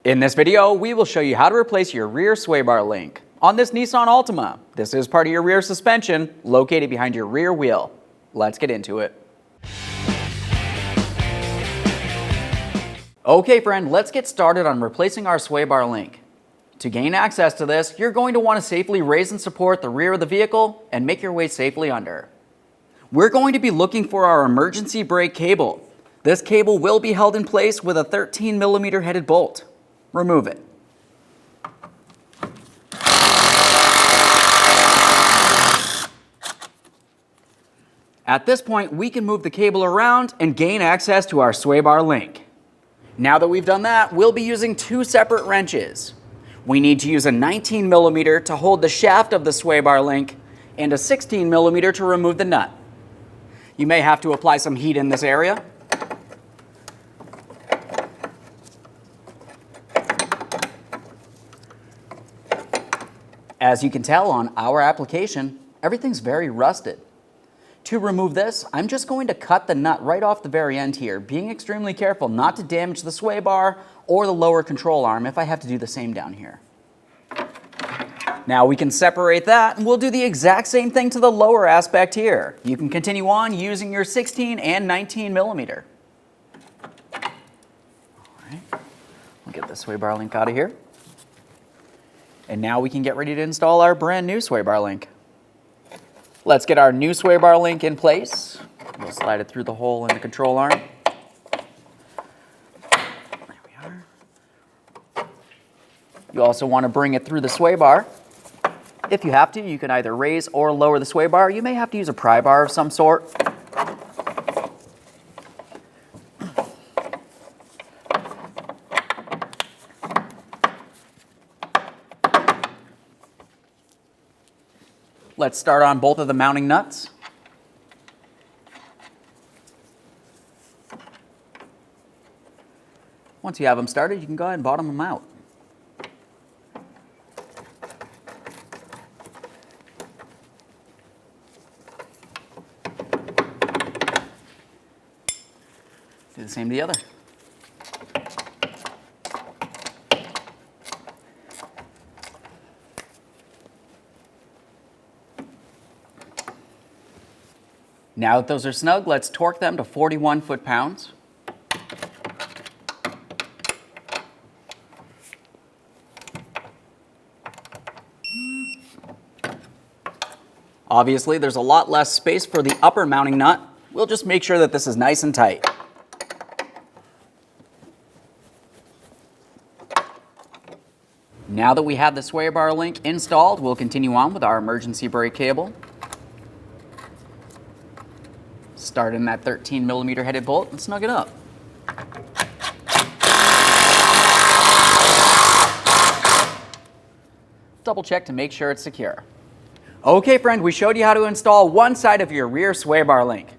In this video, we will show you how to replace your rear sway bar link on this Nissan Altima. This is part of your rear suspension located behind your rear wheel. Let's get into it. Okay friend, let's get started on replacing our sway bar link. To gain access to this, you're going to want to safely raise and support the rear of the vehicle and make your way safely under. We're going to be looking for our emergency brake cable. This cable will be held in place with a 13mm headed bolt. Remove it. At this point, we can move the cable around and gain access to our sway bar link. Now that we've done that, we'll be using two separate wrenches. We need to use a 19mm to hold the shaft of the sway bar link and a 16mm to remove the nut. You may have to apply some heat in this area. As you can tell on our application, everything's very rusted. To remove this, I'm just going to cut the nut right off the very end here, being extremely careful not to damage the sway bar or the lower control arm if I have to do the same down here. Now we can separate that and we'll do the exact same thing to the lower aspect here. You can continue on using your 16 and 19mm. All right, we'll get the sway bar link out of here. And now we can get ready to install our brand new sway bar link. Let's get our new sway bar link in place. We'll slide it through the hole in the control arm. There we are. You also want to bring it through the sway bar. If you have to, you can either raise or lower the sway bar. You may have to use a pry bar of some sort. Let's start on both of the mounting nuts. Once you have them started, you can go ahead and bottom them out. Do the same to the other. Now that those are snug, let's torque them to 41 foot-pounds. Obviously, there's a lot less space for the upper mounting nut. We'll just make sure that this is nice and tight. Now that we have the sway bar link installed, we'll continue on with our emergency brake cable. Start in that 13mm headed bolt and snug it up. Double check to make sure it's secure. Okay friend, we showed you how to install one side of your rear sway bar link.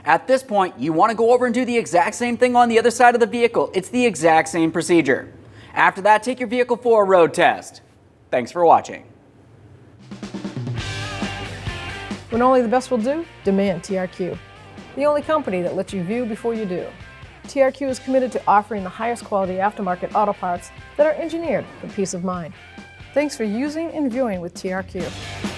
At this point, you want to go over and do the exact same thing on the other side of the vehicle. It's the exact same procedure. After that, take your vehicle for a road test. Thanks for watching. When only the best will do, demand TRQ. The only company that lets you view before you do. TRQ is committed to offering the highest quality aftermarket auto parts that are engineered for peace of mind. Thanks for using and viewing with TRQ.